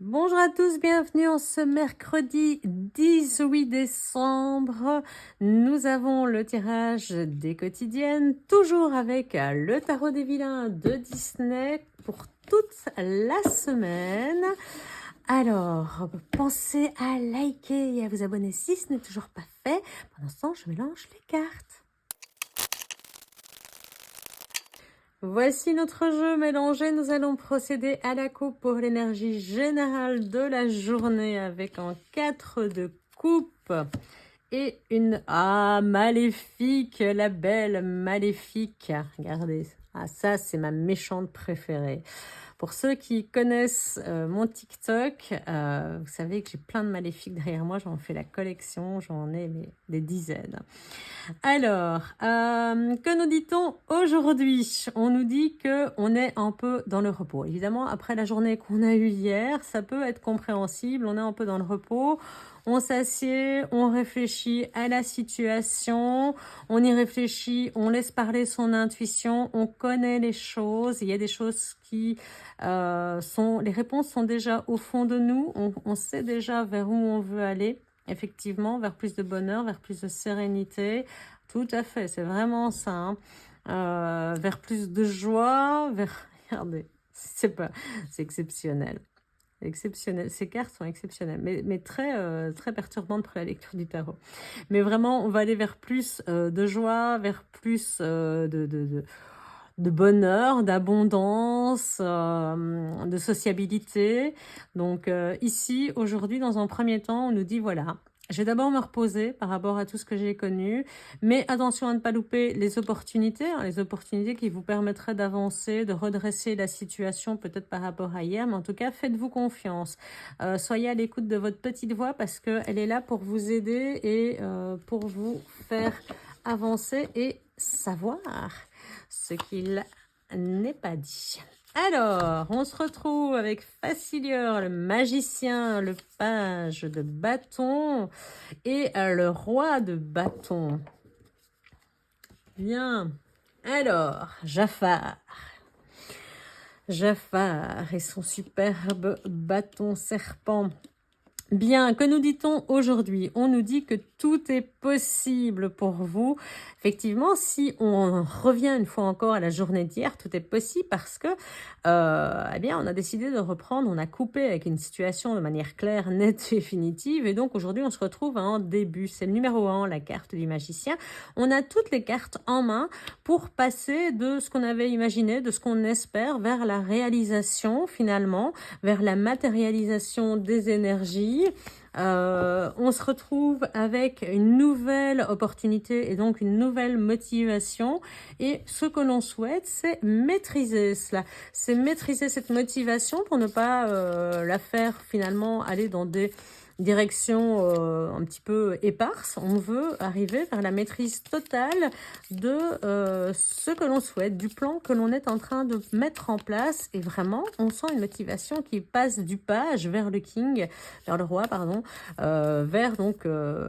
Bonjour à tous, bienvenue en ce mercredi 18 décembre. Nous avons le tirage des quotidiennes, toujours avec le tarot des vilains de Disney pour toute la semaine. Alors, pensez à liker et à vous abonner si ce n'est toujours pas fait. Pendant ce temps, je mélange les cartes. Voici notre jeu mélangé. Nous allons procéder à la coupe pour l'énergie générale de la journée avec un 4 de coupe et une maléfique, la belle maléfique. Regardez, ça c'est ma méchante préférée. Pour ceux qui connaissent mon TikTok, vous savez que j'ai plein de maléfiques derrière moi. J'en fais la collection, j'en ai des dizaines. Alors, que nous dit-on aujourd'hui? On nous dit qu'on est un peu dans le repos. Évidemment, après la journée qu'on a eue hier, ça peut être compréhensible. On est un peu dans le repos. On s'assied, on réfléchit à la situation, on y réfléchit, on laisse parler son intuition, on connaît les choses. Il y a des choses qui les réponses sont déjà au fond de nous. On sait déjà vers où on veut aller. Effectivement, vers plus de bonheur, vers plus de sérénité. Tout à fait, c'est vraiment ça. Vers plus de joie, Regardez, c'est exceptionnel. Exceptionnel. Ces cartes sont exceptionnelles, mais très, très perturbantes pour la lecture du tarot. Mais vraiment, on va aller vers plus de joie, vers plus de bonheur, d'abondance, de sociabilité. Donc ici, aujourd'hui, dans un premier temps, on nous dit, voilà, je vais d'abord me reposer par rapport à tout ce que j'ai connu, mais attention à ne pas louper les opportunités qui vous permettraient d'avancer, de redresser la situation peut-être par rapport à hier, mais en tout cas, faites-vous confiance. Soyez à l'écoute de votre petite voix parce qu'elle est là pour vous aider et pour vous faire avancer et savoir ce qu'il n'est pas dit. Alors, on se retrouve avec Facilieur, le magicien, le page de bâton et le roi de bâton. Bien. Alors, Jafar. Jafar et son superbe bâton serpent. Bien, que nous dit-on aujourd'hui? On nous dit que tout est possible pour vous. Effectivement, si on revient une fois encore à la journée d'hier, tout est possible parce que, eh bien, on a décidé de reprendre, on a coupé avec une situation de manière claire, nette et définitive. Et donc, aujourd'hui, on se retrouve en début. C'est le numéro 1, la carte du magicien. On a toutes les cartes en main pour passer de ce qu'on avait imaginé, de ce qu'on espère, vers la réalisation, finalement, vers la matérialisation des énergies. On se retrouve avec une nouvelle opportunité et donc une nouvelle motivation et ce que l'on souhaite c'est maîtriser cela, c'est maîtriser cette motivation pour ne pas la faire finalement aller dans des directions un petit peu éparses. On veut arriver vers la maîtrise totale de ce que l'on souhaite, du plan que l'on est en train de mettre en place et vraiment on sent une motivation qui passe du page vers le king, vers le roi pardon, vers donc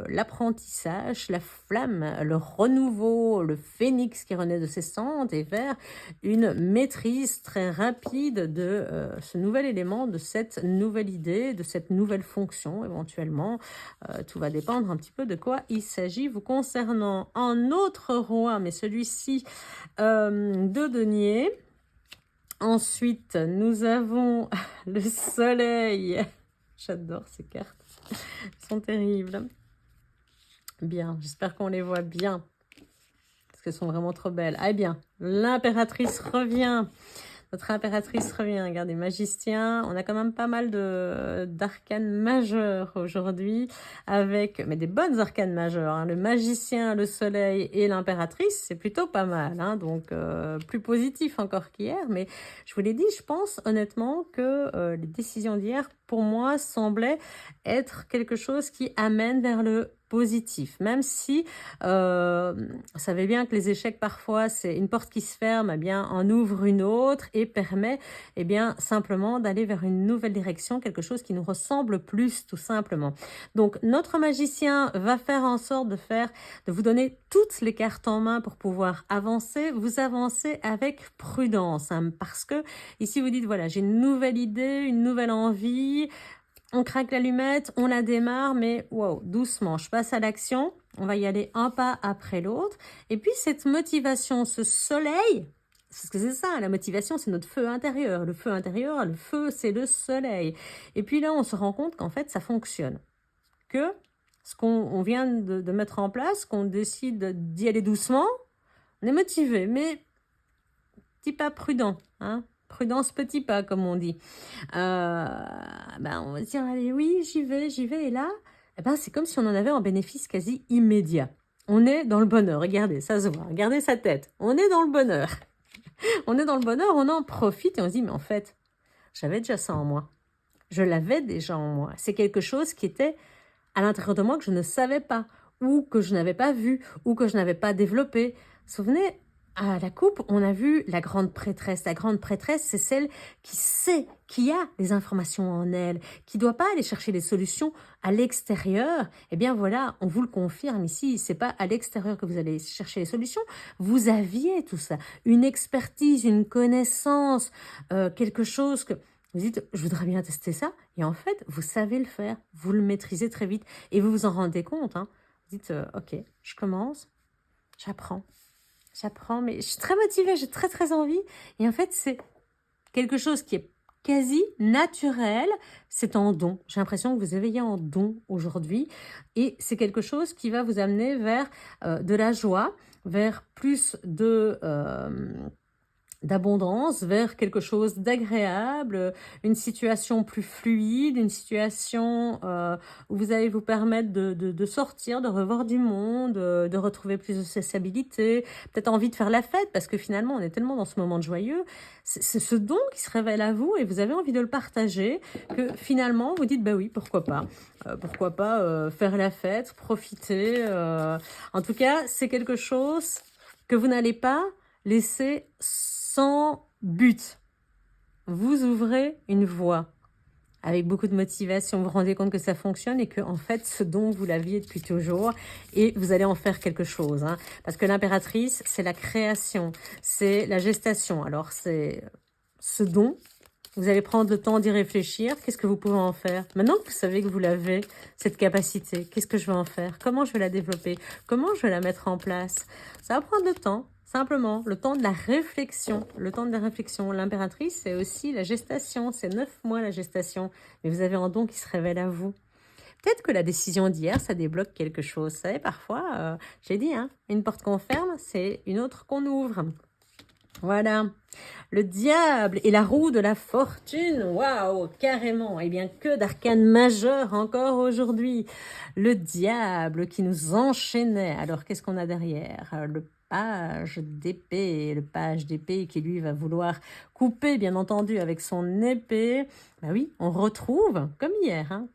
l'apprentissage, la flamme, le renouveau, le phénix qui renaît de ses cendres et vers une maîtrise très rapide de ce nouvel élément, de cette nouvelle idée, de cette nouvelle fonction éventuellement. Tout va dépendre un petit peu de quoi il s'agit vous concernant. Un autre roi, mais celui-ci de denier. Ensuite, nous avons le soleil. J'adore ces cartes. Elles sont terribles. Bien, j'espère qu'on les voit bien. Parce qu'elles sont vraiment trop belles. Ah bien, l'impératrice revient. Notre impératrice revient. Regardez, magicien. On a quand même pas mal d'arcanes majeures aujourd'hui. Mais des bonnes arcanes majeures. Hein. Le magicien, le soleil et l'impératrice, c'est plutôt pas mal. Hein. Donc, plus positif encore qu'hier. Mais je vous l'ai dit, je pense honnêtement que les décisions d'hier, pour moi, semblaient être quelque chose qui amène vers le positif, même si vous savez bien que les échecs parfois c'est une porte qui se ferme, eh bien en ouvre une autre et permet eh bien simplement d'aller vers une nouvelle direction, quelque chose qui nous ressemble plus tout simplement. Donc notre magicien va faire en sorte de vous donner toutes les cartes en main pour pouvoir avancer. Vous avancez avec prudence, hein, parce que ici vous dites voilà, j'ai une nouvelle idée, une nouvelle envie. On craque l'allumette, on la démarre, mais wow, doucement, je passe à l'action. On va y aller un pas après l'autre. Et puis cette motivation, ce soleil, parce que c'est ça, la motivation, c'est notre feu intérieur. Le feu, c'est le soleil. Et puis là, on se rend compte qu'en fait, ça fonctionne. Que ce qu'on vient de mettre en place, qu'on décide d'y aller doucement, on est motivé, mais petit pas prudent, hein. Prudence, petit pas, comme on dit. On va se dire, allez, oui, j'y vais. Et là, c'est comme si on en avait un bénéfice quasi immédiat. On est dans le bonheur. Regardez, ça se voit. Regardez sa tête. On est dans le bonheur. On est dans le bonheur, on en profite et on se dit, mais en fait, j'avais déjà ça en moi. Je l'avais déjà en moi. C'est quelque chose qui était à l'intérieur de moi que je ne savais pas, ou que je n'avais pas vu, ou que je n'avais pas développé. Vous vous souvenez, à la coupe, on a vu la grande prêtresse. La grande prêtresse, c'est celle qui sait, qui a les informations en elle, qui ne doit pas aller chercher les solutions à l'extérieur. Eh bien voilà, on vous le confirme ici, c'est pas à l'extérieur que vous allez chercher les solutions. Vous aviez tout ça, une expertise, une connaissance, quelque chose que vous dites, je voudrais bien tester ça. Et en fait, vous savez le faire, vous le maîtrisez très vite et vous vous en rendez compte, hein. Vous dites, ok, je commence, j'apprends, mais je suis très motivée, j'ai très très envie. Et en fait, c'est quelque chose qui est quasi naturel, c'est en don. J'ai l'impression que vous éveillez en don aujourd'hui. Et c'est quelque chose qui va vous amener vers de la joie, vers plus d'abondance, vers quelque chose d'agréable, une situation plus fluide, une situation où vous allez vous permettre de sortir, de revoir du monde, de retrouver plus de sociabilité, peut-être envie de faire la fête, parce que finalement on est tellement dans ce moment de joyeux, c'est ce don qui se révèle à vous et vous avez envie de le partager, que finalement vous dites bah oui, pourquoi pas faire la fête, profiter, en tout cas c'est quelque chose que vous n'allez pas laisser sans but. Vous ouvrez une voie avec beaucoup de motivation. Vous vous rendez compte que ça fonctionne et que en fait, ce don, vous l'aviez depuis toujours et vous allez en faire quelque chose. Hein. Parce que l'impératrice, c'est la création, c'est la gestation. Alors, c'est ce don. Vous allez prendre le temps d'y réfléchir. Qu'est-ce que vous pouvez en faire? Maintenant que vous savez que vous l'avez, cette capacité, qu'est-ce que je vais en faire? Comment je vais la développer? Comment je vais la mettre en place? Ça va prendre le temps. Simplement, le temps de la réflexion. Le temps de la réflexion. L'impératrice, c'est aussi la gestation. C'est 9 mois la gestation. Mais vous avez un don qui se révèle à vous. Peut-être que la décision d'hier, ça débloque quelque chose. Vous savez, parfois, j'ai dit, hein, une porte qu'on ferme, c'est une autre qu'on ouvre. Voilà. Le diable et la roue de la fortune. Waouh, carrément. Eh bien, que d'arcanes majeures encore aujourd'hui. Le diable qui nous enchaînait. Alors, qu'est-ce qu'on a derrière? Le page d'épée qui lui va vouloir couper bien entendu avec son épée. Bah oui, on retrouve comme hier, hein,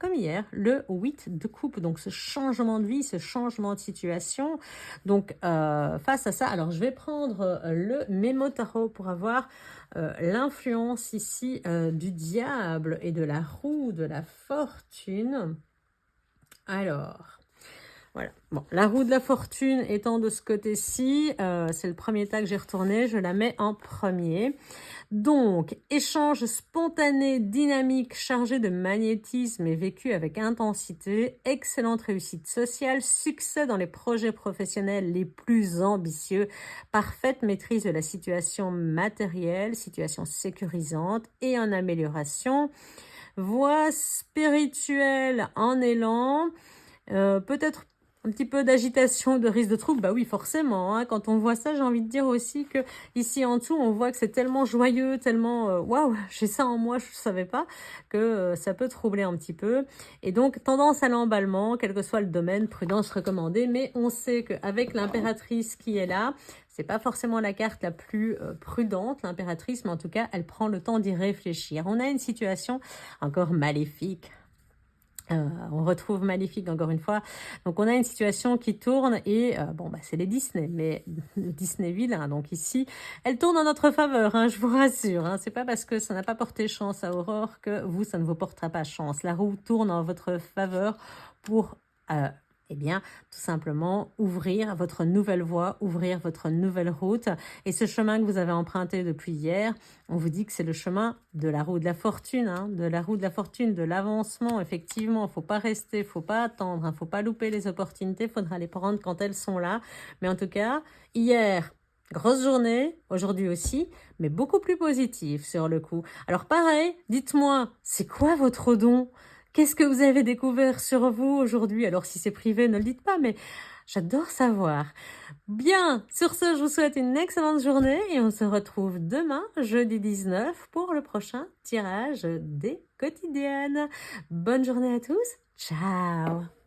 le 8 de coupe, donc ce changement de vie, ce changement de situation. Donc face à ça, alors je vais prendre le mémo tarot pour avoir l'influence ici du diable et de la roue de la fortune. Alors voilà. Bon, la roue de la fortune étant de ce côté-ci, c'est le premier tas que j'ai retourné, je la mets en premier. Donc, échange spontané, dynamique, chargé de magnétisme et vécu avec intensité, excellente réussite sociale, succès dans les projets professionnels les plus ambitieux, parfaite maîtrise de la situation matérielle, situation sécurisante et en amélioration, voie spirituelle en élan, peut-être un petit peu d'agitation, de risque de trouble, bah oui, forcément. Hein. Quand on voit ça, j'ai envie de dire aussi que ici en dessous, on voit que c'est tellement joyeux, tellement waouh, j'ai ça en moi, je ne savais pas, que ça peut troubler un petit peu. Et donc, tendance à l'emballement, quel que soit le domaine, prudence recommandée. Mais on sait qu'avec l'impératrice qui est là, c'est pas forcément la carte la plus prudente, l'impératrice, mais en tout cas, elle prend le temps d'y réfléchir. On a une situation encore maléfique. On retrouve Maléfique encore une fois. Donc on a une situation qui tourne et bon bah c'est les Disney, mais le Disney vilain. Donc ici, elle tourne en notre faveur, hein, je vous rassure. Hein. C'est pas parce que ça n'a pas porté chance à Aurore que vous, ça ne vous portera pas chance. La roue tourne en votre faveur pour eh bien, tout simplement ouvrir votre nouvelle voie, ouvrir votre nouvelle route. Et ce chemin que vous avez emprunté depuis hier, on vous dit que c'est le chemin de la roue de la fortune, hein, de la roue de la fortune, de l'avancement. Effectivement, il ne faut pas rester, il ne faut pas attendre, il ne faut pas louper les opportunités, il faudra les prendre quand elles sont là. Mais en tout cas, hier, grosse journée, aujourd'hui aussi, mais beaucoup plus positive sur le coup. Alors pareil, dites-moi, c'est quoi votre don ? Qu'est-ce que vous avez découvert sur vous aujourd'hui? Alors si c'est privé, ne le dites pas, mais j'adore savoir. Bien, sur ce, je vous souhaite une excellente journée et on se retrouve demain, jeudi 19, pour le prochain tirage des quotidiennes. Bonne journée à tous, ciao!